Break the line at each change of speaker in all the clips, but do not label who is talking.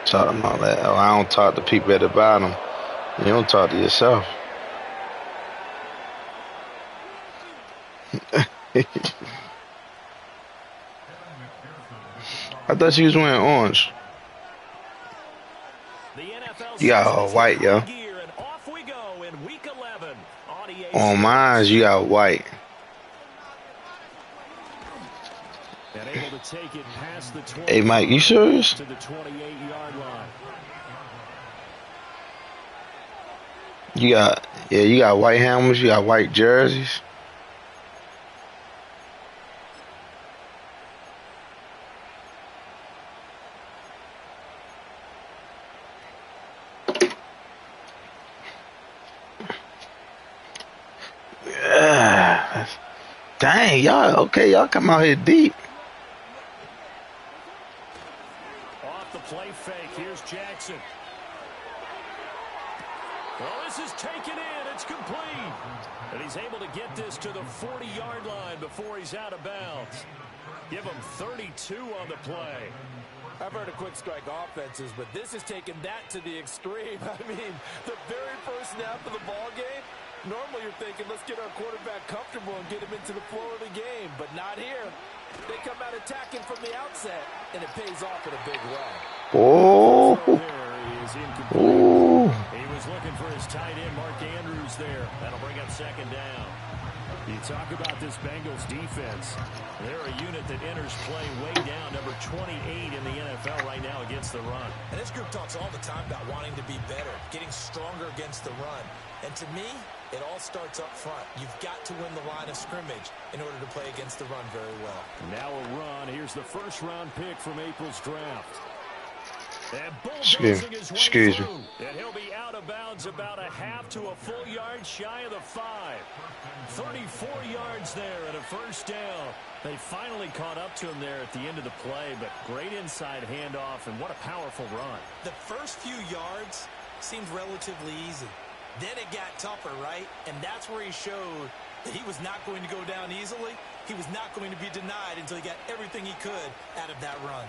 Talk about that. Oh, I don't talk to people at the bottom. You don't talk to yourself. I thought she was wearing orange. You got all white, yo. On mine, you got white. Hey, Mike, you serious? You got white helmets, you got white jerseys. Yeah. Dang, y'all, okay, y'all come out here deep.
Off the play fake, here's Jackson. Well, this is taken in. It's complete. And he's able to get this to the 40-yard line before he's out of bounds. Give him 32 on the play.
I've heard of quick strike offenses, but this has taken that to the extreme. I mean, the very first snap of the ball game, normally you're thinking, let's get our quarterback comfortable and get him into the flow of the game. But not here. They come out attacking from the outset, and it pays off in a big way.
Oh. Oh.
He was looking for his tight end, Mark Andrews, there. That'll bring up second down. You talk about this Bengals defense. They're a unit that enters play way down, number 28 in the NFL right now against the run.
And this group talks all the time about wanting to be better, getting stronger against the run. And to me, it all starts up front. You've got to win the line of scrimmage in order to play against the run very well.
Now a run. Here's the first-round pick from April's draft.
Excuse me.
And he'll be out of bounds about a half to a full yard shy of the 5. 34 yards there and a first down. They finally caught up to him there at the end of the play, but great inside handoff, and what a powerful run.
The first few yards seemed relatively easy. Then it got tougher, right? And that's where he showed that he was not going to go down easily. He was not going to be denied until he got everything he could out of that run.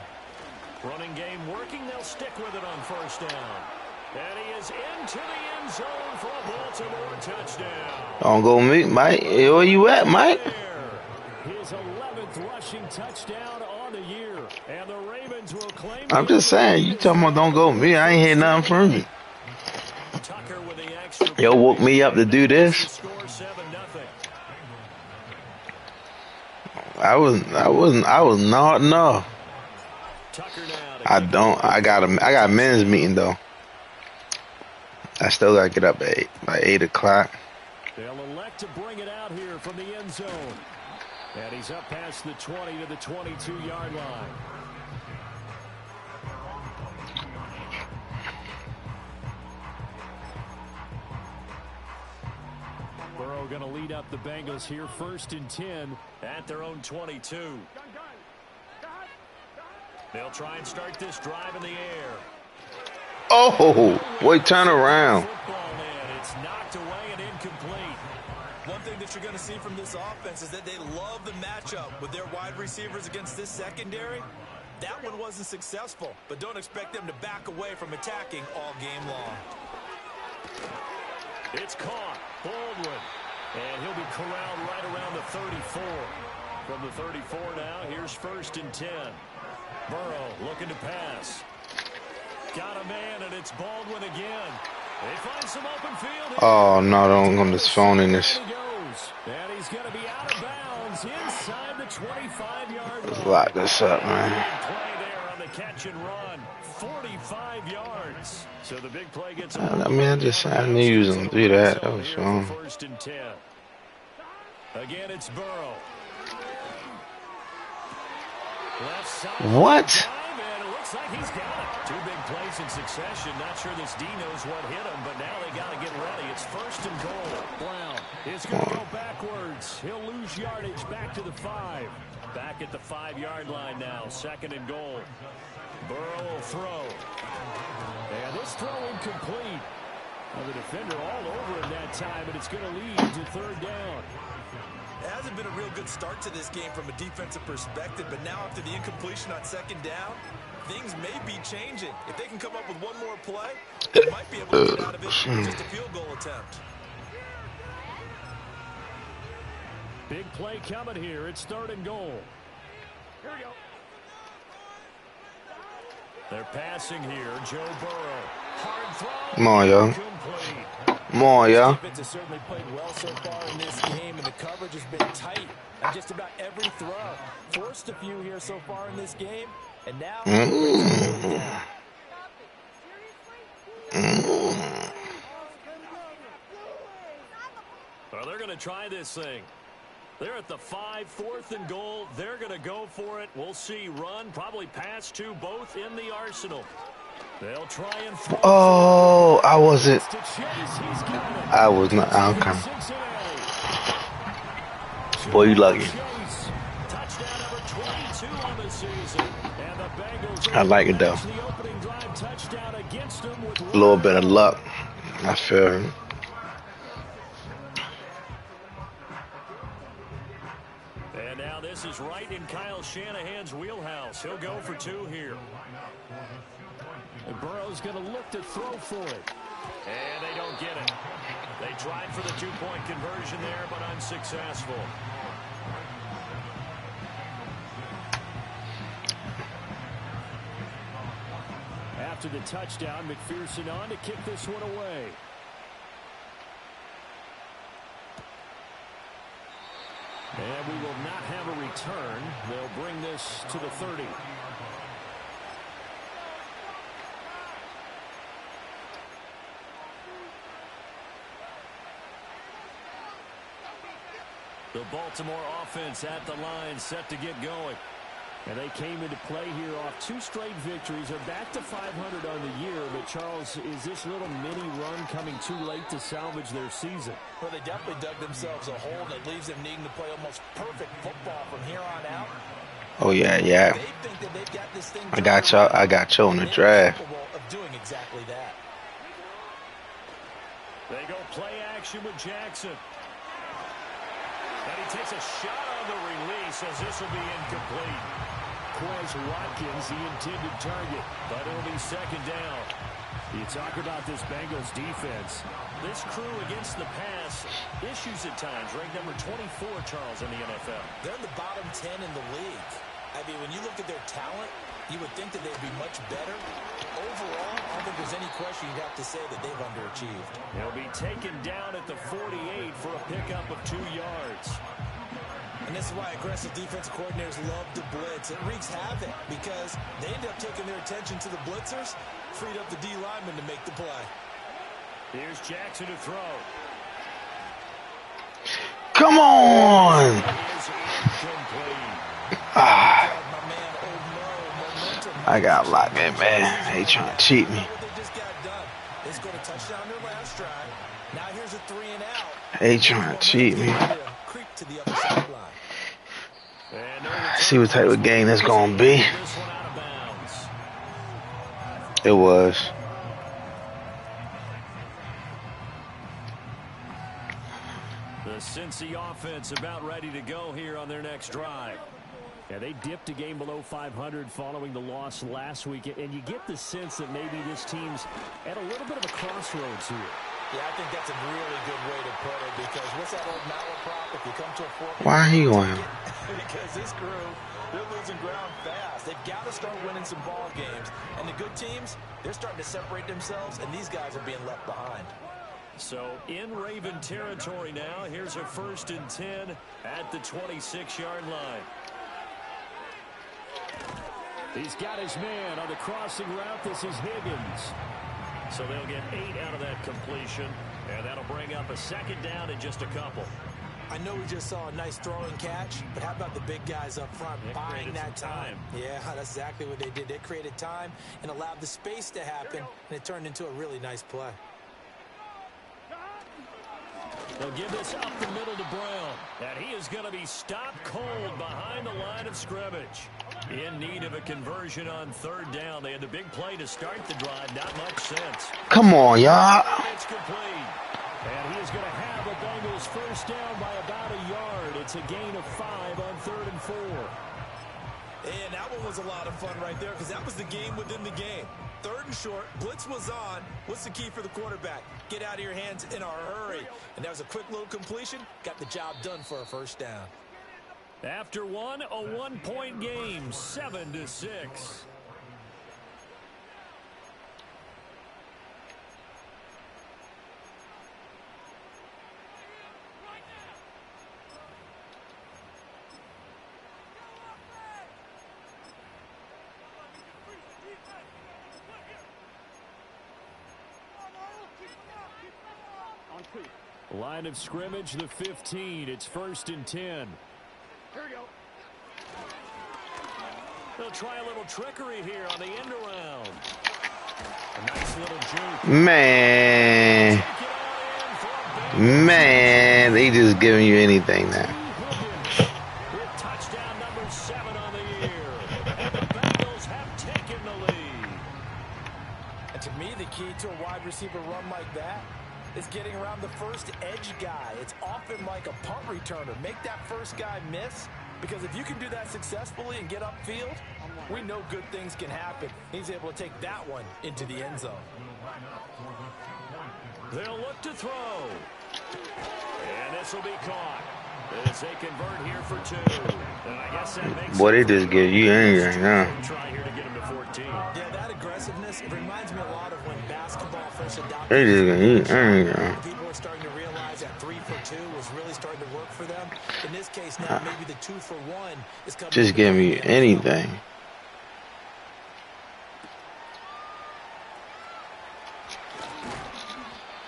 Running game working. They'll stick with it on first down. And he is into the end zone for a Baltimore touchdown.
Don't go me, Mike. Hey, where you at, Mike?
His 11th rushing touchdown on the year. And the Ravens will claim.
I'm just saying, you talking about don't go me. I ain't hear nothing from you. Yo woke me up to do this. I was not no. I got a men's meeting though. I still gotta get up at by 8 o'clock.
They'll elect to bring it out here from the end zone. And he's up past the 20 to the 22-yard line. Burrow going to lead up the Bengals here, 1st and 10 at their own 22. They'll try and start this drive in the air.
Oh, boy, turn around.
It's knocked away and incomplete.
One thing that you're going to see from this offense is that they love the matchup with their wide receivers against this secondary. That one wasn't successful, but don't expect them to back away from attacking all game long.
It's caught. Baldwin. And he'll be corralled right around the 34. From the 34 now, here's 1st and 10. Burrow looking to pass. Got a man, and it's Baldwin again. They find some open field.
Oh, no, don't go this phone in this.
And he's going to be out of bounds inside the 25-yard line.
Let's lock this up, man.
Play there on the catch and run. 45 yards. So the big play gets
I knew you was going to do that. That was fun.
1st and 10. Again, it's Burrow.
What?
And it looks like he's got it. 2 big plays in succession. Not sure this D knows what hit him, but now they got to get ready. It's 1st and goal. Brown is going to go backwards. He'll lose yardage back to the 5. Back at the 5-yard line now. 2nd and goal. Burrow will throw. And this throw incomplete. The defender all over him that time, and it's going to lead to 3rd down.
It hasn't been a real good start to this game from a defensive perspective, but now after the incompletion on second down, things may be changing. If they can come up with one more play, they might be able to get out of it with just a field goal attempt.
Big play coming here. It's 3rd and goal. Here we go. They're passing here. Joe Burrow. Hard throw.
Come on, yo. Come on, yo.
Defense has certainly played well so far in this game, and the coverage has been tight on just about every throw. Forced a few here so far in this game, and now
Well, they're going to try this thing. They're at the 5, 4th and goal. They're going to go for it. We'll see. Run, probably pass to both in the arsenal. They'll try and throw.
Oh, I wasn't. I was not. Okay. Boy, you lucky. I like it though. A little bit of luck. I feel.
And now this is right in Kyle Shanahan's wheelhouse. He'll go for 2 here. And Burrow's going to look to throw for it. And they don't get it. They tried for the 2-point conversion there, but unsuccessful. After the touchdown, McPherson on to kick this one away. And we will not have a return. They'll bring this to the 30. The Baltimore offense at the line, set to get going. And they came into play here off 2 straight victories. They're back to 500 on the year. But, Charles, is this little mini run coming too late to salvage their season?
Well, they definitely dug themselves a hole that leaves them needing to play almost perfect football from here on out.
Oh, yeah, yeah.
They think that they've got this thing
I got you on the draft.
of doing exactly that.
They go play action with Jackson. And he takes a shot on the release as this will be incomplete. Quez Watkins, the intended target, but it'll be 2nd down. You talk about this Bengals defense. This crew against the pass, issues at times. Ranked number 24, Charles, in the NFL.
They're in the bottom 10 in the league. I mean, when you look at their talent, you would think that they'd be much better. Overall, I don't think there's any question you'd have to say that they've underachieved.
They'll be taken down at the 48 for a pickup of 2 yards.
And this is why aggressive defensive coordinators love to blitz. It wreaks havoc because they end up taking their attention to the blitzers, freed up the D lineman to make the play.
Here's Jackson to throw.
Come on! I got locked in, man. They trying to cheat me.
They scored a touchdown on their last drive. Now here's a 3 and out.
They trying to cheat me.
Creep to the other sideline.
See what type of game that's gonna be. It was.
The Cincy offense about ready to go here on their next drive. Yeah, they dipped a game below 500 following the loss last week, and you get the sense that maybe this team's at a little bit of a crossroads here.
Yeah, I think that's a really good way to put it, because what's that old malaprop? If you come to a fork,
why are you going?
Because this crew, they're losing ground fast. They've got to start winning some ball games. And the good teams, they're starting to separate themselves, and these guys are being left behind.
So in Raven territory now, here's a 1st and 10 at the 26-yard line. He's got his man on the crossing route. This is Higgins. So they'll get 8 out of that completion, and that'll bring up a 2nd down in just a couple.
I know we just saw a nice throwing catch, but how about the big guys up front buying that time? Yeah, that's exactly what they did. They created time and allowed the space to happen, and it turned into a really nice play.
They'll give this up the middle to Brown, and he is going to be stopped cold behind the line of scrimmage. In need of a conversion on 3rd down. They had the big play to start the drive. Not much sense.
Come on, y'all.
It's complete. And he is going to have the Bengals first down by about a yard. It's a gain of 5 on 3rd and 4.
And that one was a lot of fun right there because that was the game within the game. 3rd and short, blitz was on. What's the key for the quarterback? Get out of your hands in a hurry. And that was a quick little completion. Got the job done for a first down.
After one, a 1-point game, 7-6. Line of scrimmage, the 15. It's 1st and 10. Here we go. They'll try a little trickery here on the end around. A nice little juke.
Man, they just giving you anything now.
With touchdown number 7 on the year. And the Bengals have taken the lead.
And to me, the key to a wide receiver run like that is getting around the first edge guy. It's often like a punt returner. Make that first guy miss, because if you can do that successfully and get upfield, we know good things can happen. He's able to take that one into the end zone.
They'll look to throw. And this will be caught. As they convert here for 2. And I guess that makes
Boy, they just give you anything now.
Try here to get him to 14.
Yeah, that aggressiveness, it reminds me a lot of when basketball first adopted.
They just gonna eat anything.
People are starting to realize that 3 for 2 was really starting to work for them. In this case now, maybe the 2 for 1 is coming.
Just give me anything.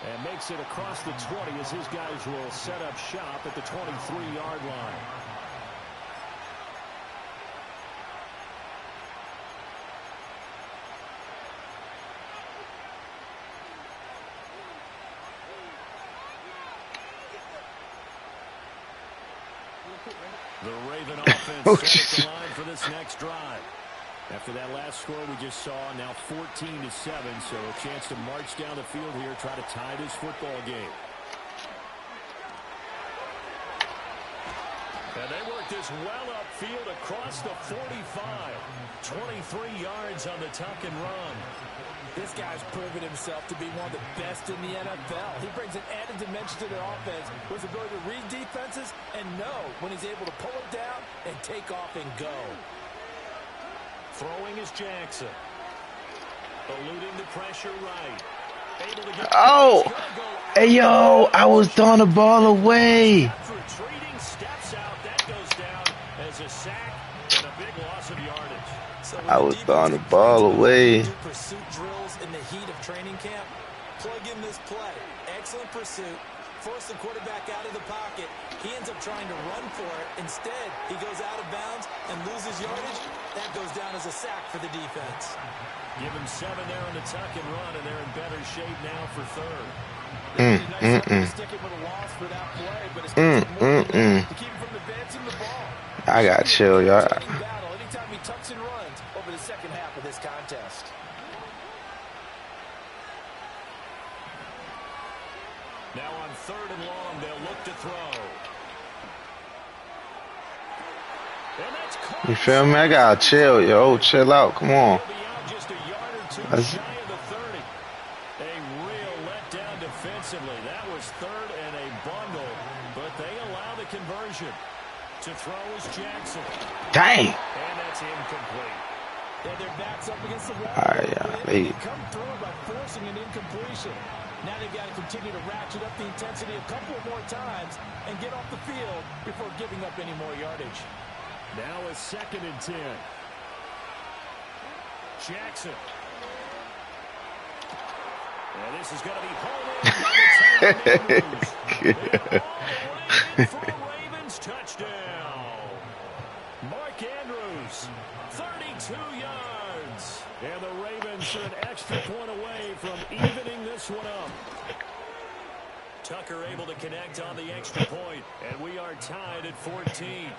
And makes it across the 20 as his guys will set up shop at the 23-yard line. The Raven offense set the line for this next drive. After that last score we just saw, now 14-7, so a chance to march down the field here, try to tie this football game. And they work this well upfield across the 45. 23 yards on the tuck and run.
This guy's proven himself to be one of the best in the NFL. He brings an added dimension to their offense with his ability to read defenses and know when he's able to pull it down and take off and go.
Throwing is Jackson. Eluding the pressure right. Able to get
Hey, yo, I was throwing the ball away.
retreating, steps out. That goes down as a sack and a big loss of yardage.
So
I was throwing the ball away.
Do pursuit drills in the heat of training camp. Plug in this play. Excellent pursuit. Force the quarterback out of the pocket. He ends up trying to run for it. Instead, he goes out of bounds and loses yardage. That goes down as a sack for the defense.
Give him 7 there on the tuck and run, and they're in better shape now for 3rd.
Nice stick it with a loss for that play, but it's going to take more to keep him from advancing the ball.
I got chill, y'all.
Anytime he tucks and runs over the second half of this contest.
Now on 3rd and long, they'll look to throw. And that's caught.
You feel me? I gotta chill, yo. Chill out. Come on.
He'll be out just a yard or 2
That's-
shy of the 30. A real letdown defensively. That was 3rd and a bundle, but they allow the conversion. To throw is Jackson.
Dang.
And that's incomplete.
Yeah, their backs up against the wall.
All right, yeah.
They
Hey.
come through by forcing an incompletion. Now they've got to continue to ratchet up the intensity a couple more times and get off the field before giving up any more yardage.
Now a 2nd and 10. Jackson. And this is going to be hauled in for a Ravens touchdown. Mark Andrews, 32 yards. And the Ravens are an extra point away from evening this one up. Tucker able to connect on the extra point, and we are tied at 14.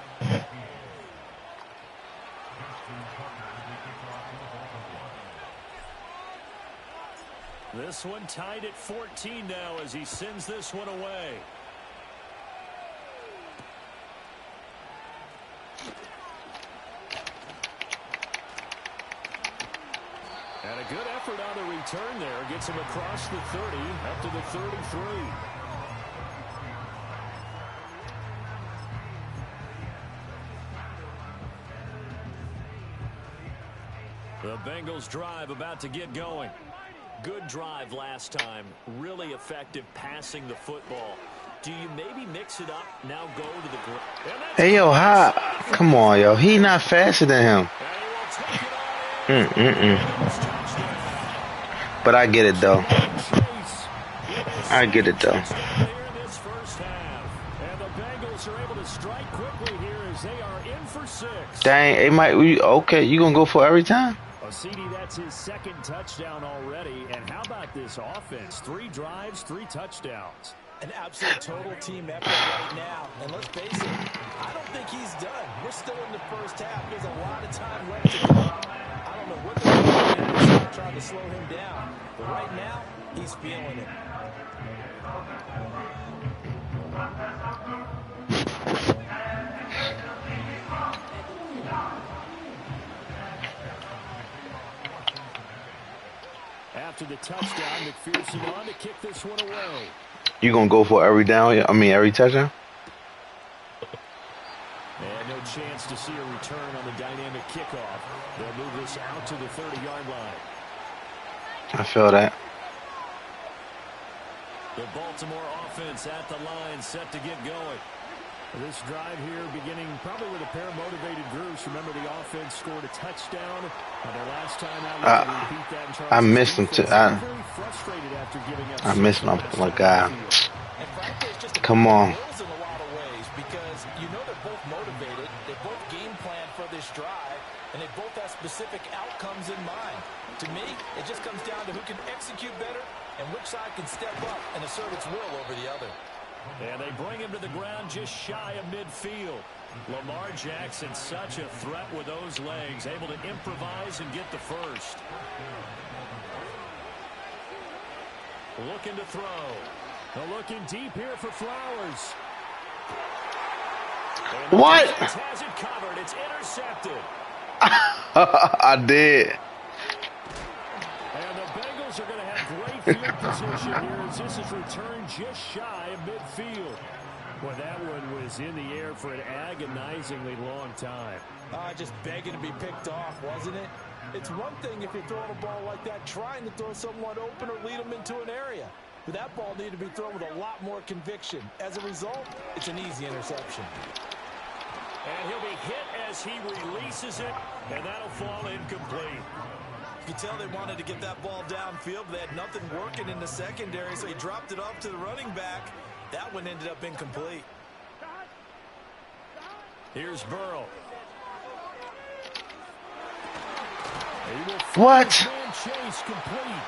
This one tied at 14 now as he sends this one away. And a good effort on the return there. Gets him across the 30, up to the 33. The Bengals drive about to get going. Good drive last time. Really effective passing the football. Do you maybe mix it up? Now go to the ground.
Hey, yo, how? Come on, yo. He not faster than him. But I get it, though. I get it, though. Dang, it might. Okay, you gonna go for every time?
CD, that's his second touchdown already. And how about this offense? 3 drives, 3 touchdowns.
An absolute total team effort right now. And let's face it, I don't think he's done. We're still in the first half. There's a lot of time left to go. I don't know what they're doing to try to slow him down. But right now, he's feeling it.
After the touchdown, McPherson on to kick this one away.
You gonna go for every down? I mean, every touchdown?
And no chance to see a return on the dynamic kickoff. They'll move this out to the 30-yard line.
I feel that.
The Baltimore offense at the line, set to get going. This drive here beginning probably with a pair of motivated groups. Remember, the offense scored a touchdown. Their last time out, repeat that in
I missed him too. I missed my guy. Come on.
Because you know they're both motivated. They both game plan for this drive, and they both have specific outcomes in mind. To me, it just comes down to who can execute better and which side can step up and assert its will over the other.
And they bring him to the ground just shy of midfield. Lamar Jackson, such a threat with those legs, able to improvise and get the first. Looking to throw. Looking deep here for Flowers. And
what?
Has it covered. It's intercepted.
I did.
And the Bengals are going to have great field position here as this is returned just shy of midfield. Well, that one was in the air for an agonizingly long time.
Just begging to be picked off, wasn't it? It's one thing if you're throwing a ball like that, trying to throw someone open or lead them into an area. But that ball needed to be thrown with a lot more conviction. As a result, it's an easy interception.
And he'll be hit as he releases it, and that'll fall incomplete.
You can tell they wanted to get that ball downfield, but they had nothing working in the secondary, so he dropped it off to the running back. That one ended up incomplete.
Here's Burrow.
What?
Chase complete.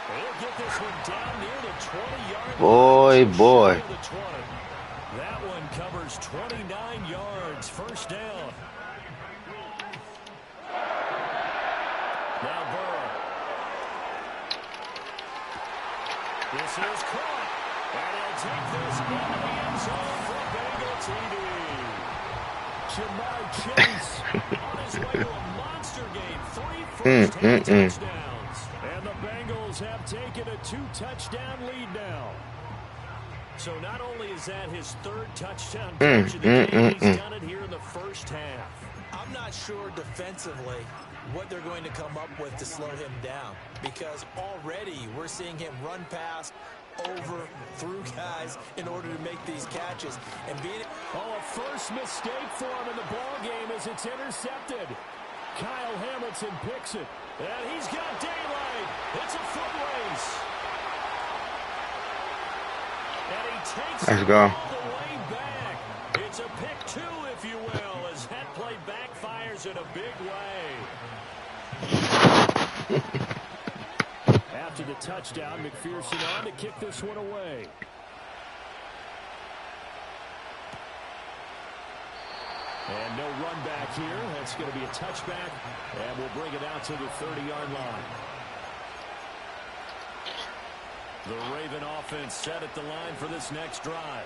They'll get this one down near the 20-yard
line. Boy.
That one covers 29 yards. First down. Now Burrow. This is caught. And he'll take this into the end zone for Bengal TD. Jamar Chase on his way to a monster game. 3 first-half touchdowns. And the Bengals have taken a 2-touchdown lead now. So not only is that his 3rd touchdown catch of the game, he's done it here in the first half.
I'm not sure defensively what they're going to come up with to slow him down, because already we're seeing him run past, over, through guys in order to make these catches. And being
a first mistake for him in the ball game as it's intercepted. Kyle Hamilton picks it, and he's got daylight. It's a foot race. And he takes it all the way back. It's a pick 2, if you will, as that play backfires in a big way. After the touchdown, McPherson on to kick this one away. And no run back here. That's going to be a touchback, and we'll bring it out to the 30-yard line. The Raven offense set at the line for this next drive.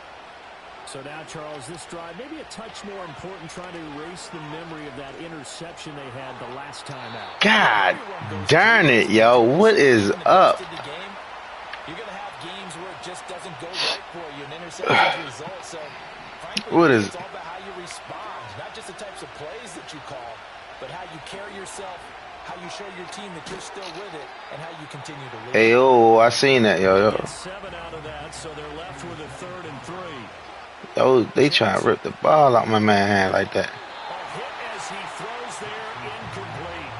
So now, Charles, this drive maybe a touch more important, trying to erase the memory of that interception they had the last time out.
God darn it, yo. What is up?
You're going to have games where it just doesn't go right for you, an interception result. So, frankly,
what is
it's all about how you respond, not just the types of plays that you call, but how you carry yourself, how you show your team that you're still with it, and how you continue to lead.
Hey, yo, I seen that, yo.
Get 7 out of that, so they're left with a 3rd and 3.
Yo, they try to rip the ball out my man hand like that.
A hit as he throws there, incomplete.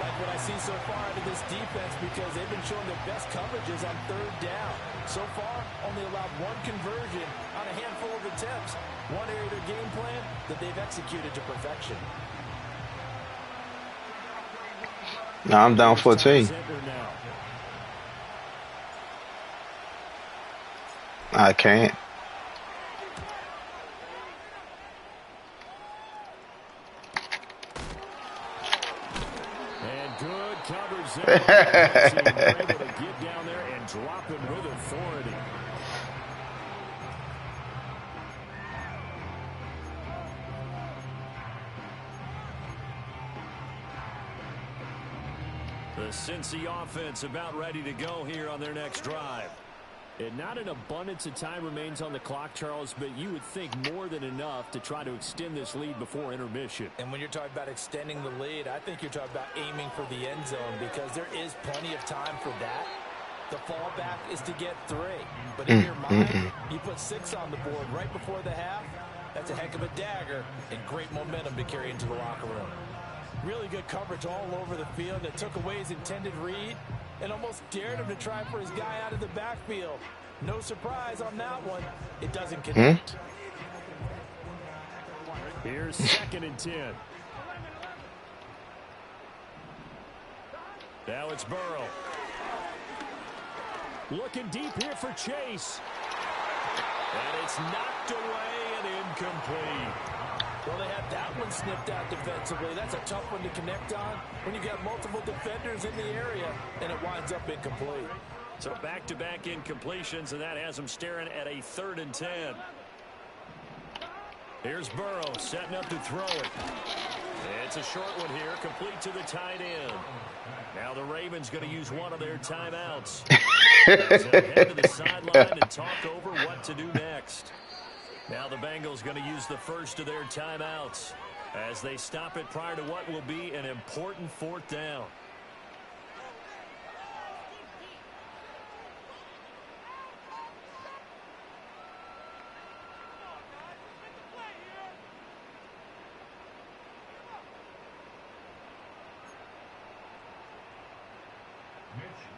Like what I see so far out of this defense, because they've been showing their best coverages on 3rd down. So far, only allowed 1 conversion on a handful of attempts. One area of their game plan that they've executed to perfection.
Now I'm down 14. I can't.
And good coverage there. So they're able to get down there and drop him with authority. The Cincy offense about ready to go here on their next drive.
And not an abundance of time remains on the clock, Charles, but you would think more than enough to try to extend this lead before intermission.
And when you're talking about extending the lead, I think you're talking about aiming for the end zone, because there is plenty of time for that. The fallback is to get 3. But in your mind, you put 6 on the board right before the half. That's a heck of a dagger and great momentum to carry into the locker room. Really good coverage all over the field that took away his intended read and almost dared him to try for his guy out of the backfield. No surprise on that one. It doesn't connect.
Here's 2nd and 10.
Now it's Burrow.
Looking deep here for Chase.
And it's knocked away and incomplete.
Well, they had that one snipped out defensively. That's a tough one to connect on when you got multiple defenders in the area, and it winds up incomplete.
So back-to-back incompletions, and that has them staring at a 3rd and 10. Here's Burrow setting up to throw it. It's a short one here, complete to the tight end. Now the Ravens going to use one of their timeouts. So head to the sideline and talk over what to do next. Now the Bengals going to use the first of their timeouts as they stop it prior to what will be an important 4th down.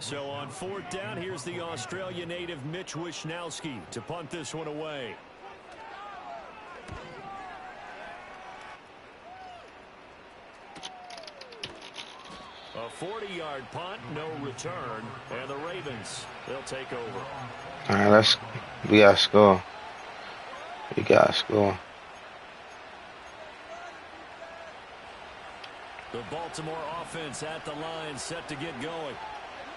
So on 4th down, here's the Australia native Mitch Wishnowsky to punt this one away. A 40-yard punt, no return, and the Ravens, they'll take over.
All right, we got to score. We got to score.
The Baltimore offense at the line, set to get going.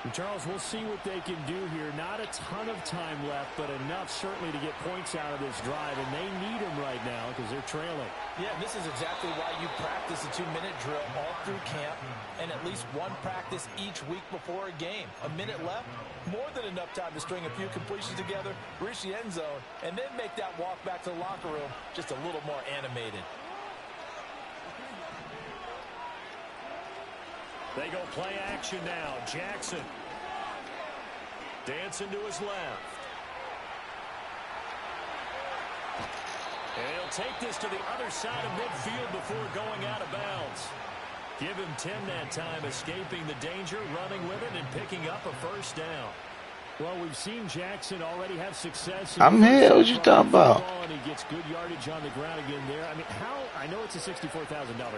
And Charles, we'll see what they can do here. Not a ton of time left, but enough certainly to get points out of this drive, and they need them right now because they're trailing.
Yeah, this is exactly why you practice a 2-minute drill all through camp and at least one practice each week before a game. A minute left, more than enough time to string a few completions together, reach the end zone, and then make that walk back to the locker room just a little more animated.
They go play action now. Jackson dancing to his left. And he'll take this to the other side of midfield before going out of bounds. Give him 10 that time, escaping the danger, running with it, and picking up a 1st down.
Well, we've seen Jackson already have success.
I'm here. What you talking about?
And he gets good yardage on the ground again there. I mean, I know it's a $64,000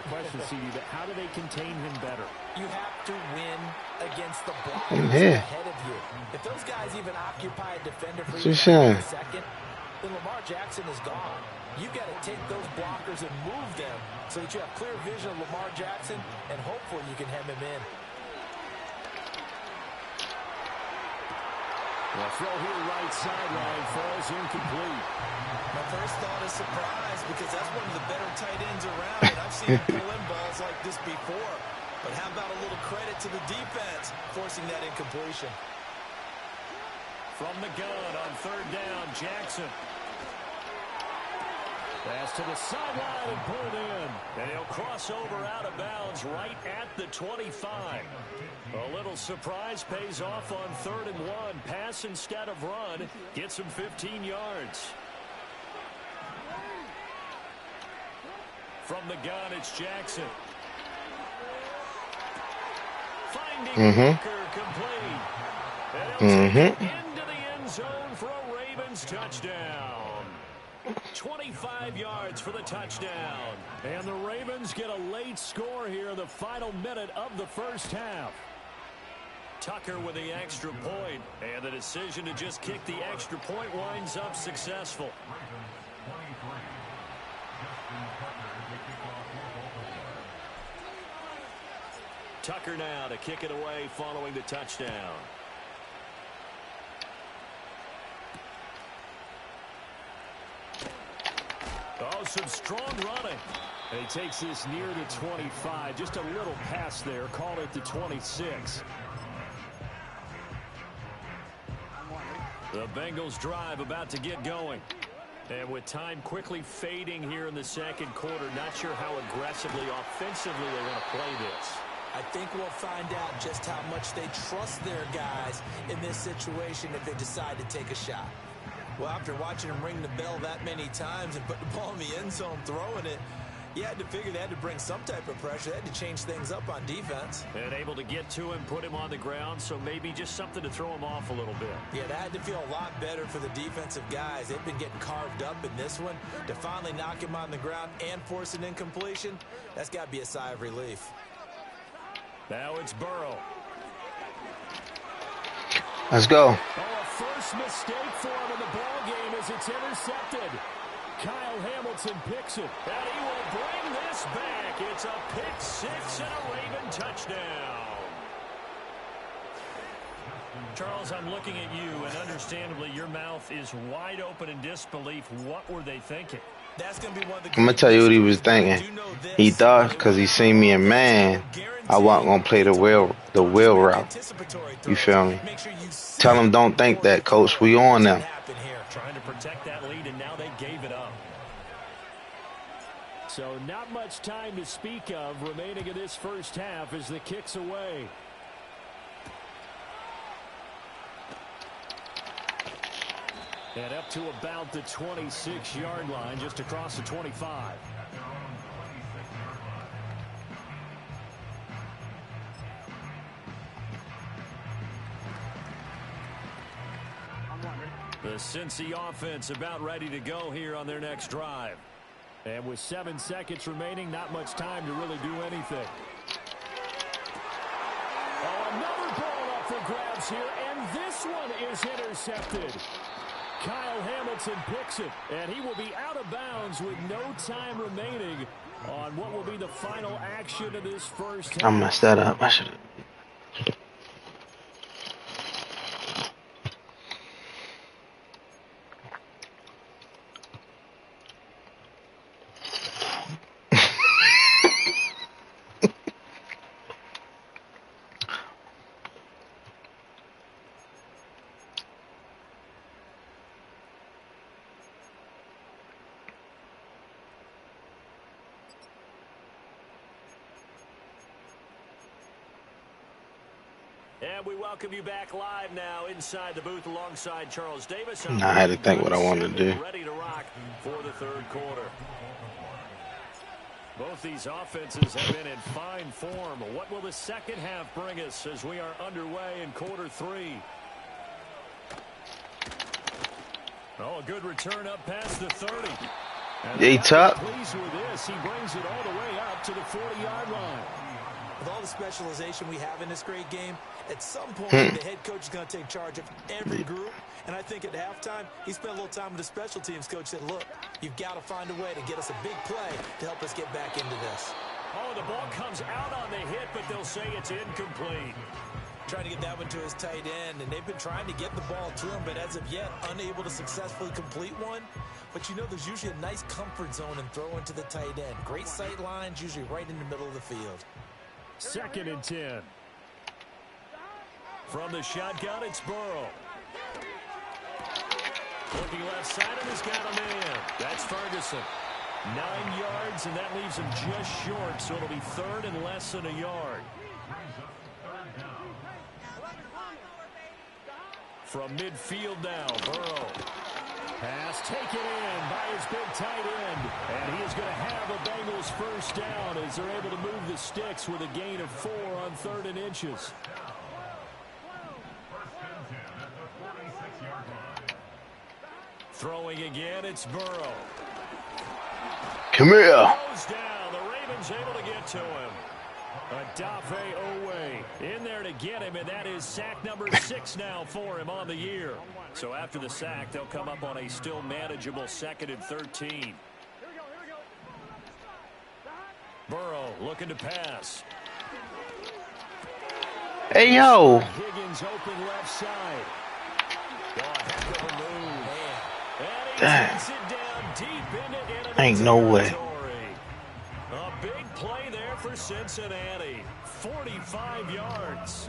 question, CD, but how do they contain him better?
You have to win against the blockers
I'm here.
ahead of you. If those guys even occupy a defender for
What's
you
he
for
saying?
a second, then Lamar Jackson is gone. You've got to take those blockers and move them so that you have clear vision of Lamar Jackson, and hopefully you can hem him in.
The throw here right sideline falls incomplete.
My first thought is surprise because that's one of the better tight ends around, and I've seen him pull in balls like this before. But how about a little credit to the defense forcing that incompletion?
From the gun on third down, Jackson. Pass to the sideline and pulled in. And he'll cross over out of bounds right at the 25. A little surprise pays off on 3rd and 1. Pass instead of run. Gets him 15 yards. From the gun, it's Jackson. Finding Walker complete. And he'll take it into the end zone for a Ravens touchdown. 25 yards for the touchdown. And the Ravens get a late score here in the final minute of the first half. Tucker with the extra point, and the decision to just kick the extra point winds up successful. Tucker now to kick it away following the touchdown. Oh, some strong running. And he takes this near the 25. Just a little pass there. Call it the 26. The Bengals drive about to get going. And with time quickly fading here in the second quarter, not sure how aggressively, offensively they want to play this.
I think we'll find out just how much they trust their guys in this situation if they decide to take a shot. Well, after watching them ring the bell that many times and put the ball in the end zone throwing it, you had to figure they had to bring some type of pressure. They had to change things up on defense.
And able to get to him, put him on the ground, so maybe just something to throw him off a little bit.
Yeah, that had to feel a lot better for the defensive guys. They've been getting carved up in this one. To finally knock him on the ground and force an incompletion, that's got to be a sigh of relief.
Now it's Burrow.
Let's go.
Oh, a first mistake for him in the ball game as it's intercepted. Kyle Hamilton picks it, and he will bring this back. It's a pick six and a Raven touchdown. Charles, I'm looking at you, and understandably, your mouth is wide open in disbelief. What were they thinking?
That's going to be one of the.
I'm gonna tell you what he was thinking. He thought because he seen me in man, I wasn't gonna play the wheel route. You feel me? Tell him don't think that, coach. We on them.
Trying to protect that lead, and now they gave it up. So not much time to speak of remaining in this first half as the kick's away. And up to about the 26-yard line, just across the 25. The Cincy offense about ready to go here on their next drive. And with 7 seconds remaining, not much time to really do anything. Oh, another ball up for grabs here, and this one is intercepted. Kyle Hamilton picks it, and he will be out of bounds with no time remaining on what will be the final action of this first half.
I messed that up. I should have.
And we welcome you back live now inside the booth alongside Charles Davis.
I had to think what I wanted to do.
Ready to rock for the third quarter. Both these offenses have been in fine form. What will the second half bring us as we are underway in quarter three? Oh, a good return up past the 30.
Hey, Tuck.
Pleased with this. He brings it all the way up to the 40-yard line.
With all the specialization we have in this great game, at some point the head coach is going to take charge of every group. And I think at halftime, he spent a little time with the special teams coach that, look, you've got to find a way to get us a big play to help us get back into this.
Oh, the ball comes out on the hit, but they'll say it's incomplete.
trying to get that one to his tight end, and they've been trying to get the ball to him, but as of yet, unable to successfully complete one. But you know, there's usually a nice comfort zone in throwing to the tight end. Great sight lines, usually right in the middle of the field.
2nd and 10. From the shotgun, it's Burrow. Looking left side, and he's got a man. That's Ferguson. 9 yards, and that leaves him just short, so it'll be 3rd and less than a yard. From midfield now, Burrow. Pass taken in by his big tight end. And he is going to have a Bengals first down as they're able to move the sticks with a gain of 4 on 3rd and inches. Throwing again, it's Burrow.
Come here.
Goes down. The Ravens able to get to him. Odafe Oweh in there to get him, and that is sack number 6 now for him on the year. So after the sack, they'll come up on a still manageable 2nd and 13. Burrow looking to pass.
Hey, yo.
Higgins open left side. Oh, heck of a move. And he takes it down deep into enemy
Ain't no way.
territory. A big play there for Cincinnati. 45 yards.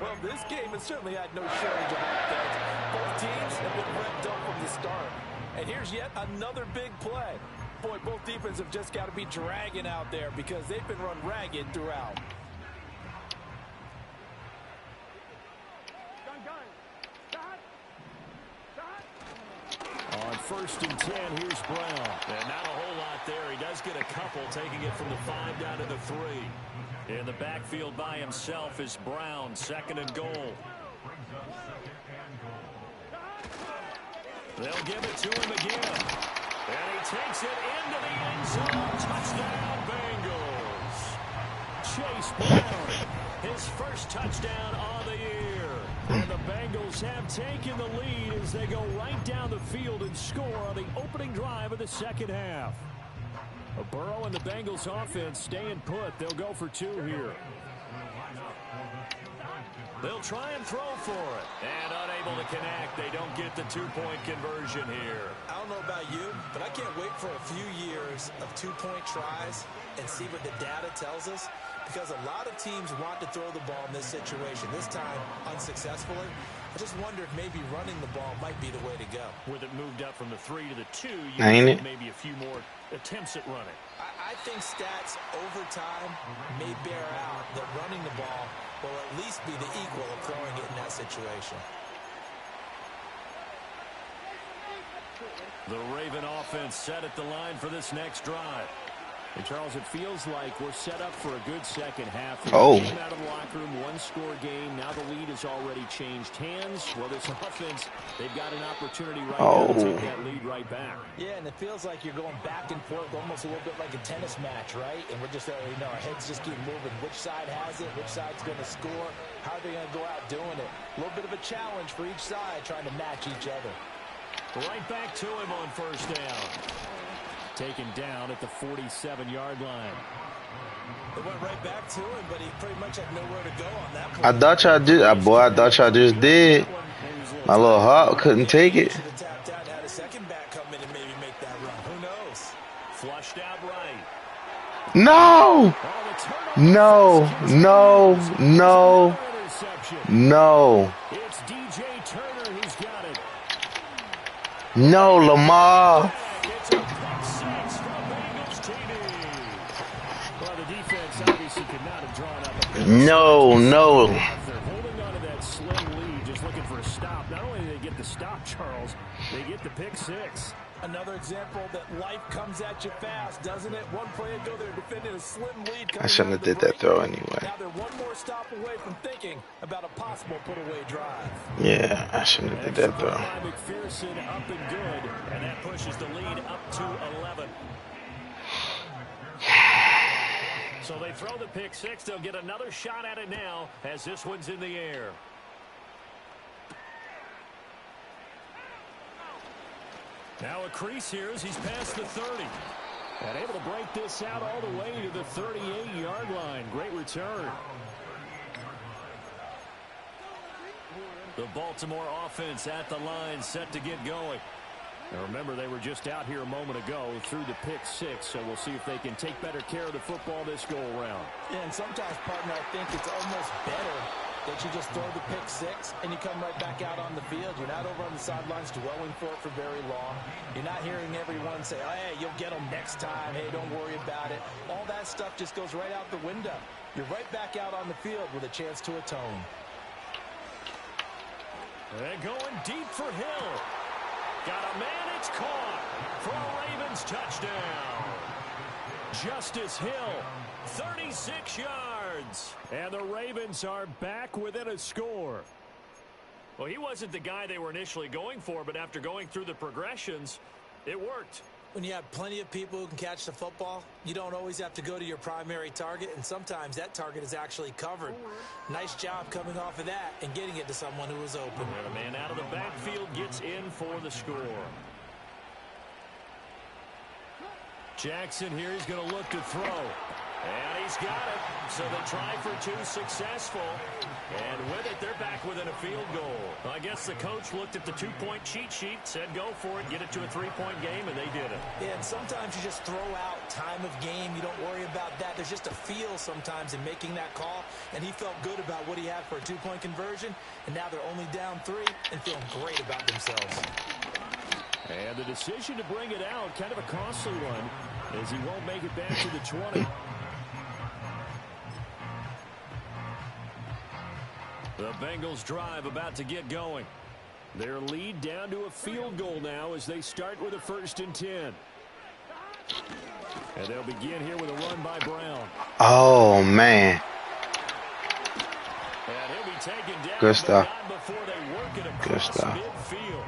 Well, this game has certainly had no shortage of offense. Both teams have been revved up from the start. And here's yet another big play. Boy, both defenses have just got to be dragging out there because they've been run ragged throughout.
On 1st and 10, here's Brown. And not a whole lot there. He does get a couple, taking it from the 5 down to the 3. In the backfield by himself is Brown, 2nd and goal. They'll give it to him again. And he takes it into the end zone. Touchdown, Bengals. Chase Brown, his first touchdown on the year. And the Bengals have taken the lead as they go right down the field and score on the opening drive of the 2nd half. Burrow and the Bengals offense staying put. They'll go for 2 here. They'll try and throw for it. And unable to connect. They don't get the 2-point conversion here.
I don't know about you, but I can't wait for a few years of 2-point tries and see what the data tells us. Because a lot of teams want to throw the ball in this situation. This time, unsuccessfully. I just wonder if maybe running the ball might be the way to go.
With it moved up from the 3 to the 2, you
Ain't it?
maybe a few more attempts at running.
I think stats over time may bear out that running the ball will at least be the equal of throwing it in that situation.
The Raven offense set at the line for this next drive. And Charles, it feels like we're set up for a good 2nd half.
Oh.
Came out of the locker room, 1-score game. Now the lead has already changed hands. Well, this offense, they've got an opportunity right now to take that lead right back.
Yeah, and it feels like you're going back and forth, almost a little bit like a tennis match, right? And we're just, our heads just keep moving. Which side has it? Which side's going to score? How are they going to go out doing it? A little bit of a challenge for each side, trying to match each other.
Right back to him on 1st down. Taken down at the 47-yard line.
It went right back to him, but he pretty much had nowhere to go on that play.
I thought y'all just did. My little heart couldn't take it.
Should have tapped out, had a second back come in and maybe make that run. Who knows?
Flushed out right.
No! No!
It's DJ Turner who's got it.
No, Lamar.
It's a pick 6 from Bengals TD. Well, the defense obviously could not have drawn up a
No.
They're holding on to that slim lead, just looking for a stop. Not only do they get the stop, Charles, they get the pick 6.
Another example that life comes at you fast, doesn't it? One play ago, they're defending a slim lead.
I shouldn't have did that throw anyway.
Now they're one more stop away from thinking about a possible put-away drive.
Yeah, I shouldn't have did that throw.
McPherson up and good, and that pushes the lead up to 11. So they throw the pick 6. They'll get another shot at it now as this one's in the air. Now a crease here as he's past the 30. And able to break this out all the way to the 38-yard line. Great return. The Baltimore offense at the line, set to get going. Now remember, they were just out here a moment ago through the pick six, so we'll see if they can take better care of the football this go-around.
Yeah, and sometimes, partner, I think it's almost better that you just throw the pick six and you come right back out on the field. You're not over on the sidelines dwelling for it for very long. You're not hearing everyone say, oh, hey, you'll get them next time. Hey, don't worry about it. All that stuff just goes right out the window. You're right back out on the field with a chance to atone.
They're going deep for Hill. Got a man, it's caught for a Ravens touchdown. Justice Hill, 36 yards. And the Ravens are back within a score. Well, he wasn't the guy they were initially going for, but after going through the progressions, it worked.
When you have plenty of people who can catch the football, you don't always have to go to your primary target, and sometimes that target is actually covered. Nice job coming off of that and getting it to someone who was open.
And a man out of the backfield gets in for the score. Jackson here, he's going to look to throw. And he's got it. So they try for two, successful. And with it, they're back within a field goal. I guess the coach looked at the two-point cheat sheet, said go for it, get it to a three-point game, and they did it.
Yeah, and sometimes you just throw out time of game. You don't worry about that. There's just a feel sometimes in making that call, and he felt good about what he had for a two-point conversion, and now they're only down 3 and feeling great about themselves.
And the decision to bring it out, kind of a costly one, as he won't make it back to the 20. The Bengals drive about to get going. Their lead down to a field goal now as they start with a 1st and 10. And they'll begin here with a run by Brown.
Oh, man.
And he'll be taken down.
Good stuff.
Before they work it across
Good stuff.
midfield.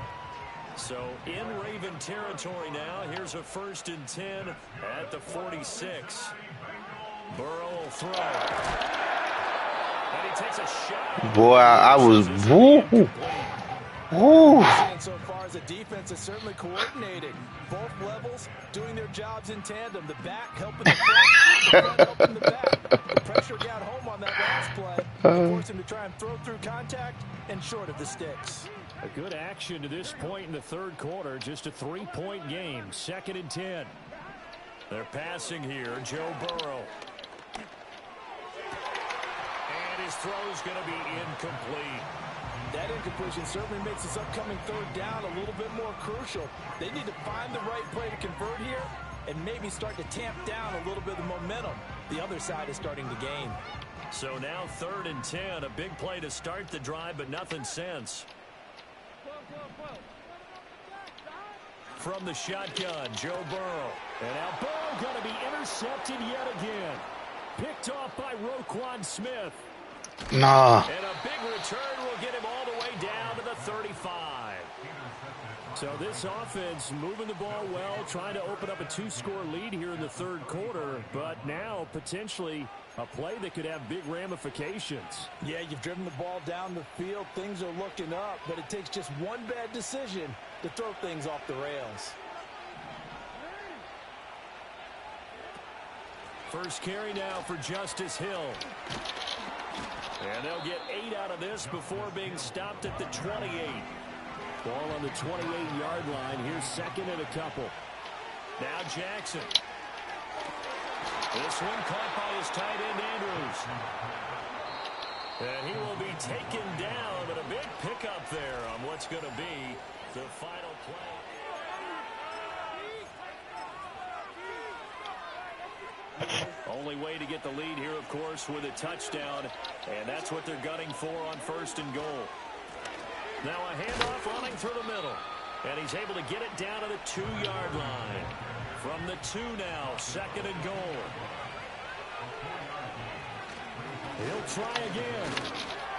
So in Raven territory now. Here's a 1st and 10 at the 46. Burrow will throw. And he takes a shot.
Boy, I was woo. Woo.
So far as the defense is certainly coordinated. Both levels doing their jobs in tandem. The back helping the front, the front helping the back. The pressure got home on that last play. Forced him to try and throw through contact and short of the sticks.
A good action to this point in the 3rd quarter. Just a 3-point game. 2nd and 10. They're passing here. Joe Burrow. And his throw's going to be incomplete.
That incompletion certainly makes this upcoming 3rd down a little bit more crucial. They need to find the right play to convert here and maybe start to tamp down a little bit of the momentum the other side is starting to gain.
So now 3rd and 10. A big play to start the drive, but nothing since. From the shotgun, Joe Burrow. And now Burrow going to be intercepted yet again. Picked off by Roquan Smith.
Nah.
And a big return will get him all the way down to the 35. So this offense moving the ball well, trying to open up a 2-score lead here in the 3rd quarter, but now potentially a play that could have big ramifications.
Yeah, you've driven the ball down the field. Things are looking up, but it takes just one bad decision to throw things off the rails.
First carry now for Justice Hill. And they'll get 8 out of this before being stopped at the 28. Ball on the 28-yard line. Here's 2nd and a couple. Now Jackson. This one caught by his tight end, Andrews. And he will be taken down, but a big pickup there on what's going to be the final play. Only way to get the lead here, of course, with a touchdown, and that's what they're gunning for on 1st and goal. Now a handoff running through the middle, and he's able to get it down to the 2-yard line. From the 2 now, 2nd and goal. He'll try again.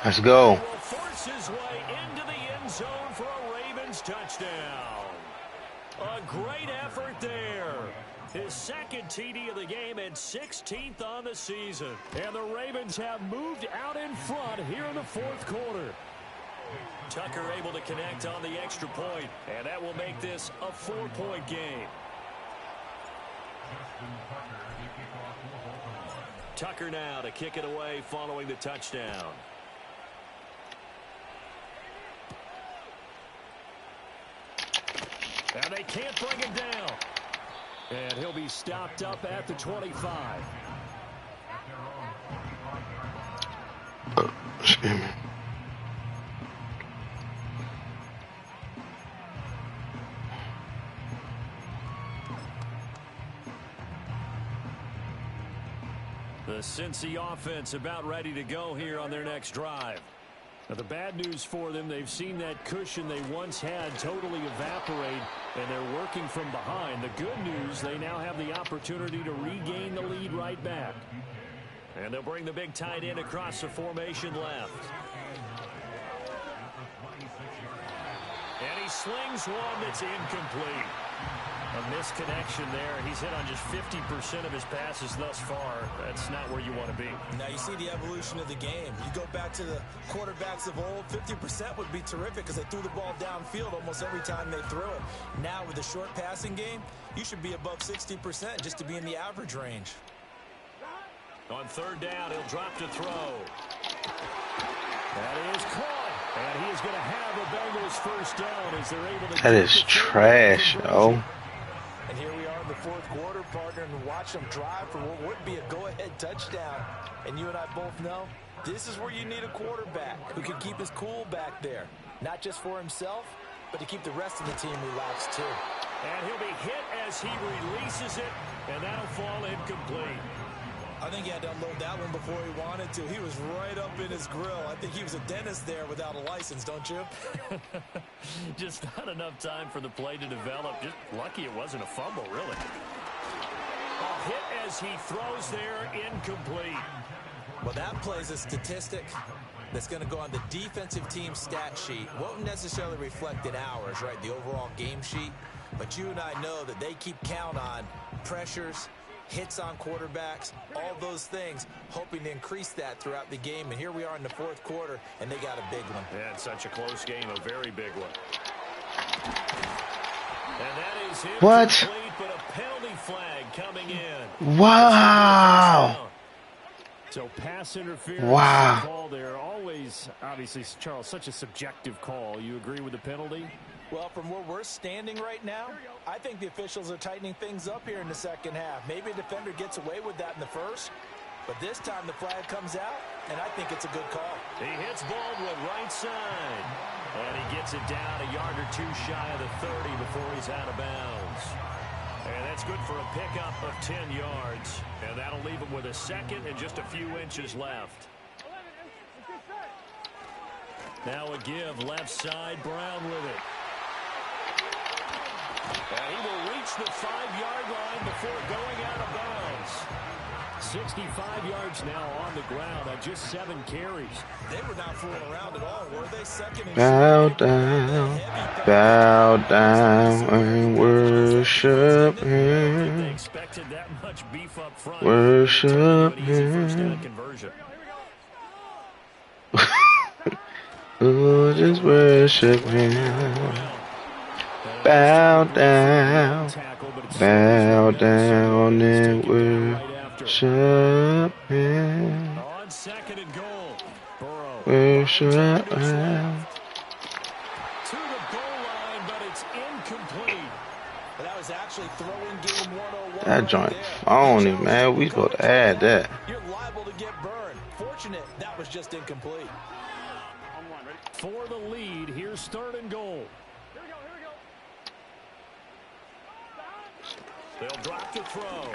Let's go.
He will force his way into the end zone for a Ravens touchdown. A great effort there. His 2nd TD of the game and 16th on the season. And the Ravens have moved out in front here in the 4th quarter. Tucker able to connect on the extra point, and that will make this a 4-point game. Tucker now to kick it away following the touchdown.
And they can't bring him down. And he'll be stopped up at the 25.
Excuse me.
The Cincy offense about ready to go here on their next drive. Now, the bad news for them, they've seen that cushion they once had totally evaporate, and they're working from behind. The good news, they now have the opportunity to regain the lead right back. And they'll bring the big tight end across the formation left. And he slings one that's incomplete. A misconnection there. He's hit on just 50% of his passes thus far. That's not where you want to be.
Now you see the evolution of the game. You go back to the quarterbacks of old, 50% would be terrific because they threw the ball downfield almost every time they threw it. Now with the short passing game, you should be above 60% just to be in the average range.
On third down, he'll drop to throw. That is caught. And he is going to have a Bengals first down as they're able to...
That is trash, yo.
And here we are in the fourth quarter, partner, and watch them drive for what would be a go-ahead touchdown. And you and I both know this is where you need a quarterback who can keep his cool back there. Not just for himself, but to keep the rest of the team relaxed too.
And he'll be hit as he releases it, and that'll fall incomplete.
I think he had to unload that one before he wanted to. He was right up in his grill. I think he was a dentist there without a license, don't you?
Just not enough time for the play to develop. Just lucky it wasn't a fumble, really. A hit as he throws there, incomplete.
Well, that play's a statistic that's going to go on the defensive team stat sheet. Won't necessarily reflect in ours, right, the overall game sheet. But you and I know that they keep count on pressures, hits on quarterbacks, all those things, hoping to increase that throughout the game. And here we are in the fourth quarter, and they got a big one.
Yeah, it's such a close game, a very big one. And that is
what?
Complete, but a penalty flag coming in.
Wow.
So pass interference.
Wow.
Call there. Always, obviously, Charles, such a subjective call. You agree with the penalty?
Well, from where we're standing right now, I think the officials are tightening things up here in the second half. Maybe a defender gets away with that in the first, but this time the flag comes out, and I think it's a good call.
He hits Baldwin right side, and he gets it down a yard or two shy of the 30 before he's out of bounds. And that's good for a pickup of 10 yards, and that'll leave him with a second and just a few inches left. Now a give left side, Brown with it. And he will reach the 5-yard line before going out of bounds. 65 yards now on the ground on just 7 carries.
They were not fooling around at all, were they? Second and
bow down and worship Him.
They expected that much beef up front.
Worship Him. Oh, just worship Him. Bow down and worship Him.
On second and goal, Burrow.
Worship Him.
To the goal line, but it's incomplete.
But that was actually throwing game 101.
That joint phony, man. We supposed to add that.
You're liable to get burned. Fortunate that was just incomplete.
For the lead, here's third and goal. They'll drop to throw.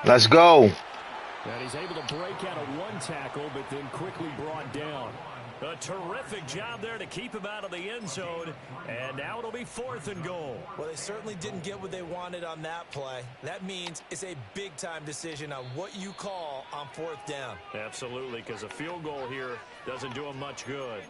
Let's go.
And he's able to break out of one tackle, but then quickly brought down. A terrific job there to keep him out of the end zone. And now it'll be fourth and goal.
Well, they certainly didn't get what they wanted on that play. That means it's a big-time decision on what you call on fourth down.
Absolutely, because a field goal here doesn't do him much good.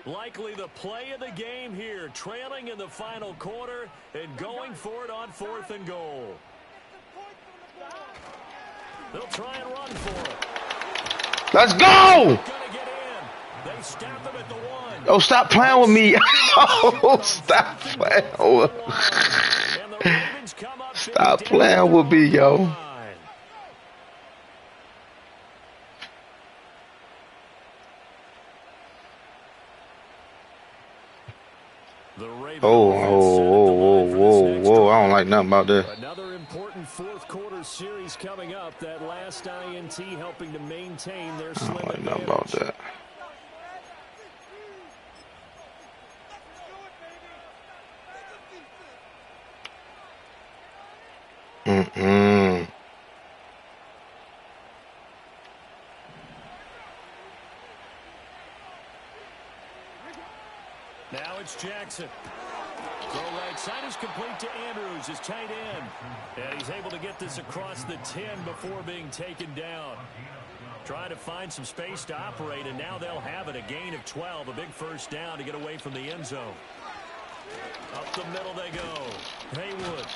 Likely the play of the game here, trailing in the final quarter and going for it on fourth and goal. They'll try and run for it.
Let's go!
Gonna get in. They stop him at the 1.
Oh, stop playing with me. Oh, stop playing with me.
And the Ravens come up
Stop playing with me, yo. Oh, I don't like nothing about this.
Another important fourth quarter series coming up. That last INT helping to maintain their slim advantage. I don't like nothing about that. Now it's Jackson. Throw right side is complete to Andrews, his tight end. And he's able to get this across the 10 before being taken down. Trying to find some space to operate, and now they'll have it. A gain of 12, a big first down to get away from the end zone. Up the middle they go. Haywood.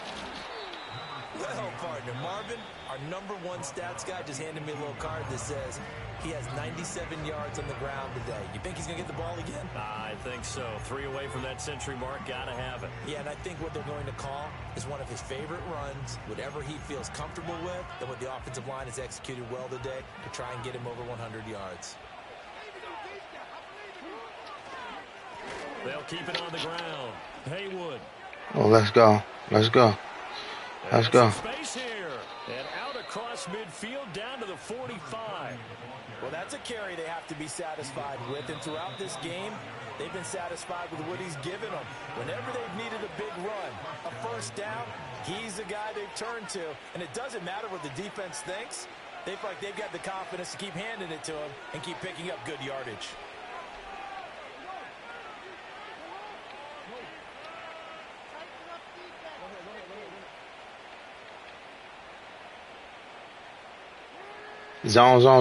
Well, partner, Marvin, our #1 stats guy just handed me a little card that says he has 97 yards on the ground today. You think he's going to get the ball again?
I think so. 3 away from that century mark. Got to have it.
Yeah, and I think what they're going to call is one of his favorite runs, whatever he feels comfortable with, and what the offensive line has executed well today to try and get him over 100 yards.
They'll keep it on the ground. Haywood.
Oh, let's go. Let's go. Let's go.
Space here. And out across midfield down to the 45.
Well, that's a carry they have to be satisfied with. And throughout this game, they've been satisfied with what he's given them. Whenever they've needed a big run, a first down, he's the guy they've turned to. And it doesn't matter what the defense thinks. They feel like they've got the confidence to keep handing it to him and keep picking up good yardage.
Zone.
5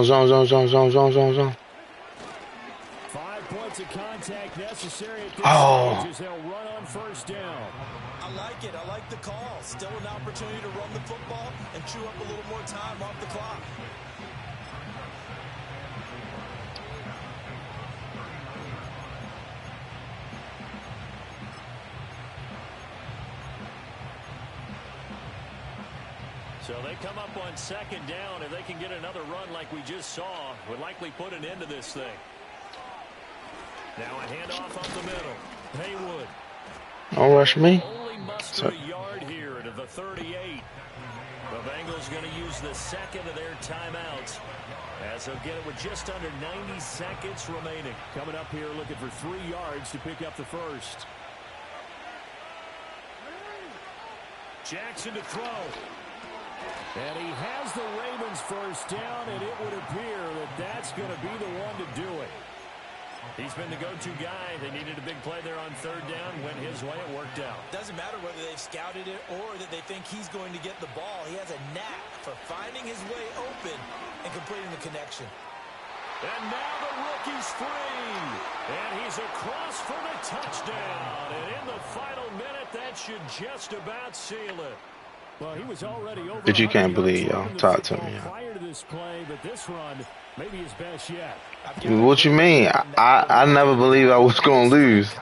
points of contact necessary at this stage as they'll run on first down.
I like it. I like the call. Still an opportunity to run the football and chew up a little more time off the clock.
So they come up on second down. If they can get another run like we just saw, would likely put an end to this thing. Now a handoff up the middle. Haywood.
Don't rush me.
Only mustered a yard here to the 38. The Bengals going to use the second of their timeouts as they'll get it with just under 90 seconds remaining. Coming up here looking for 3 yards to pick up the first. Jackson to throw. And he has the Ravens first down, and it would appear that that's going to be the one to do it. He's been the go-to guy. They needed a big play there on third down. Went his way. It worked out.
Doesn't matter whether they've scouted it or that they think he's going to get the ball. He has a knack for finding his way open and completing the connection.
And now the rookie's free. And he's across for the touchdown. And in the final minute, that should just about seal it. Well, he was already over.
But you can't believe, y'all. Talk to me,
prior to this play, but this run maybe his best yet.
What you mean? I never believed I was gonna lose.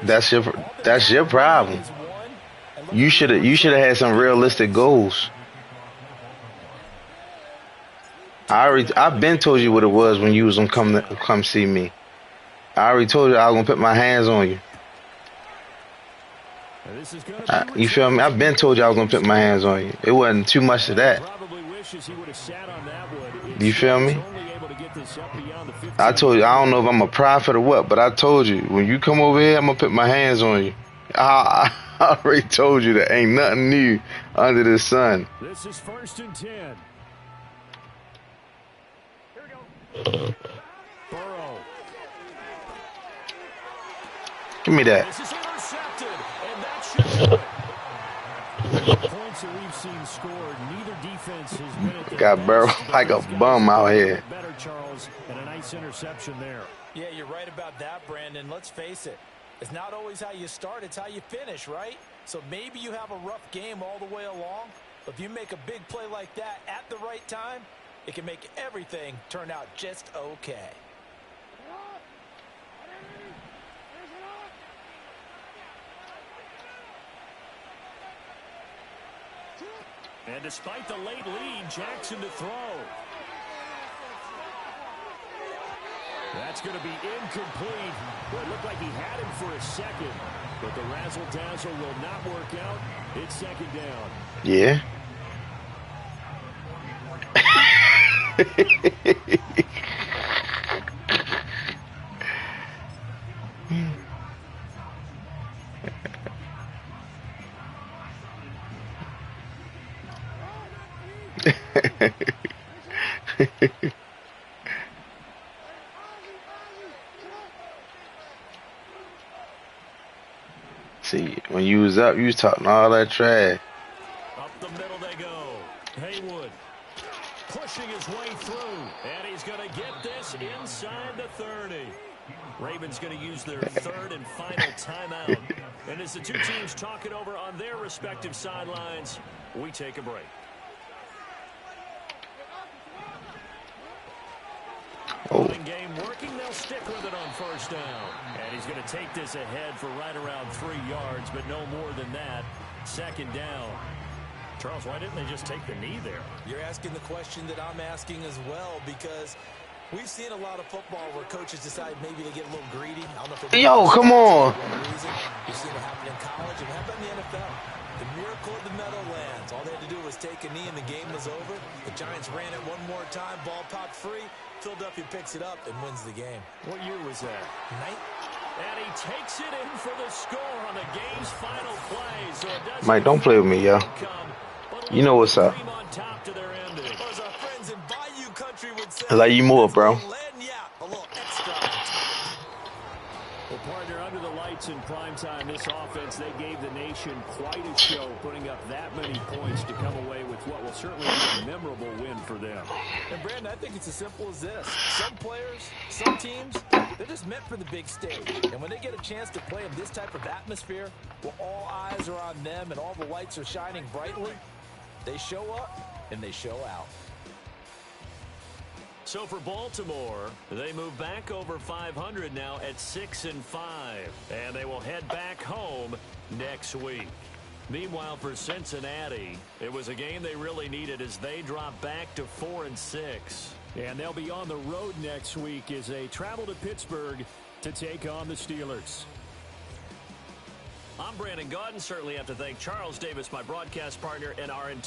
That's your problem. You should have had some realistic goals. I've been told you what it was when you was gonna come see me. I already told you I was gonna put my hands on you. You feel me? I've been told you I was gonna put my hands on you. It wasn't too much of that. You feel me? I told you, I don't know if I'm a prophet or what, but I told you, when you come over here, I'm gonna put my hands on you. I already told you that ain't nothing new under the sun.
This is 1st and 10. Here we go. Burrow.
Give me that.
This is intercepted, and that should do it. Points that we've seen scored, neither defense has been at their
got Burrow like a bum out here.
Better, Charles, and a nice interception there.
Yeah, you're right about that, Brandon. Let's face it. It's not always how you start, it's how you finish, right? So maybe you have a rough game all the way along, but if you make a big play like that at the right time, it can make everything turn out just okay.
And despite the late lead, Jackson to throw. That's going to be incomplete. Well, it looked like he had him for a second, but the razzle-dazzle will not work out. It's second down.
Yeah. See, when you was up, you was talking all that trash.
Up the middle they go. Haywood pushing his way through, and he's going to get this inside the 30. Ravens going to use their third and final timeout. And as the two teams talk it over on their respective sidelines, we take a break. Running game working, they'll stick with it on first down. And he's going to take this ahead for right around 3 yards, but no more than that. Second down. Charles, why didn't they just take the knee there?
You're asking the question that I'm asking as well, because we've seen a lot of football where coaches decide maybe they get a little greedy. I don't know if
Yo, come on.
We've seen it happen in college and happen in the NFL. The miracle of the Meadowlands. All they had to do was take a knee and the game was over. The Giants ran it one more time. Ball popped free. Philadelphia picks it up and wins the game.
What year was that? And he takes it in for the score on the game's final play. So it doesn't
Mike, don't play with me, yo. You know what's up. I like you more, bro.
Well, partner, under the lights in primetime, this offense, they gave the nation quite a show, putting up that many points to come away with what will certainly be a memorable win for them.
And, Brandon, I think it's as simple as this. Some players, some teams, they're just meant for the big stage. And when they get a chance to play in this type of atmosphere, where all eyes are on them and all the lights are shining brightly, they show up and they show out.
So for Baltimore, they move back over 500 now at 6-5, and they will head back home next week. Meanwhile, for Cincinnati, it was a game they really needed as they drop back to 4-6.
And they'll be on the road next week as they travel to Pittsburgh to take on the Steelers.
I'm Brandon Gaudin. Certainly have to thank Charles Davis, my broadcast partner, and our